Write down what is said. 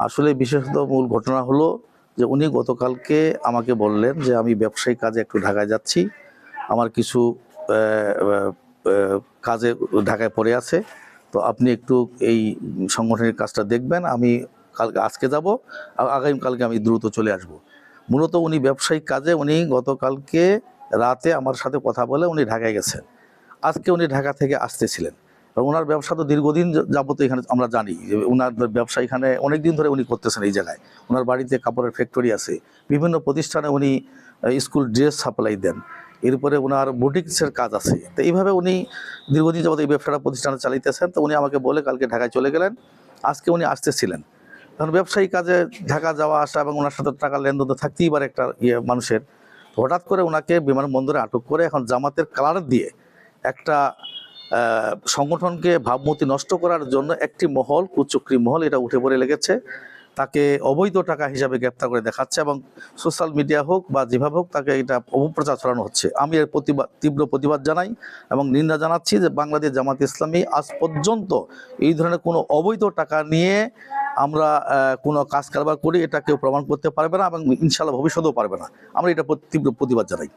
আসলে বিশেষত মূল ঘটনা হলো যে উনি গতকালকে আমাকে বললেন যে আমি ব্যবসায়িক কাজে একটু ঢাকায় যাচ্ছি, আমার কিছু কাজে ঢাকায় পড়ে আছে, তো আপনি একটু এই সংগঠনের কাজটা দেখবেন, আমি আজকে যাব, আগামীকালকে আমি দ্রুত চলে আসব। মূলত উনি ব্যবসায়িক কাজে উনি গতকালকে রাতে আমার সাথে কথা বলে উনি ঢাকায় গেছেন। আজকে উনি ঢাকা থেকে আসতেছিলেন এবং ওনার ব্যবসা তো দীর্ঘদিন যাবত এখানে আমরা জানি যে ওনার ব্যবসা এখানে অনেক দিন ধরে উনি করতেছেন এই জায়গায়। ওনার বাড়িতে কাপড়ের ফ্যাক্টরি আছে, বিভিন্ন প্রতিষ্ঠানে উনি স্কুল ড্রেস সাপ্লাই দেন, এরপরে ওনার বুটিক্সের কাজ আছে। তো এইভাবে উনি দীর্ঘদিন যাবত এই ব্যবসাটা প্রতিষ্ঠানে চালাইতেছেন। তো উনি আমাকে বলে কালকে ঢাকায় চলে গেলেন, আজকে উনি আসতেছিলেন। কারণ ব্যবসায়ী কাজে ঢাকা যাওয়া আসা এবং ওনার সাথে টাকা লেনদেন তো থাকতেই পারে একটা মানুষের। হঠাৎ করে ওনাকে বিমানবন্দরে আটক করে এখন জামাতের কালার দিয়ে একটা সংগঠনকে ভাবমূর্তি নষ্ট করার জন্য একটি মহল, কুচক্রী মহল, এটা উঠে পড়ে লেগেছে। তাকে অবৈধ টাকা হিসাবে গ্রেপ্তার করে দেখাচ্ছে এবং সোশ্যাল মিডিয়া হোক বা যেভাবে হোক তাকে এটা অপপ্রচার ছড়ানো হচ্ছে। আমি এর তীব্র প্রতিবাদ জানাই এবং নিন্দা জানাচ্ছি যে বাংলাদেশ জামাত ইসলামী আজ পর্যন্ত এই ধরনের কোনো অবৈধ টাকা নিয়ে আমরা কোনো কাজ কারবার করি এটা কেউ প্রমাণ করতে পারবে না এবং ইনশাআল্লাহ ভবিষ্যতেও পারবে না। আমরা এটা তীব্র প্রতিবাদ জানাই।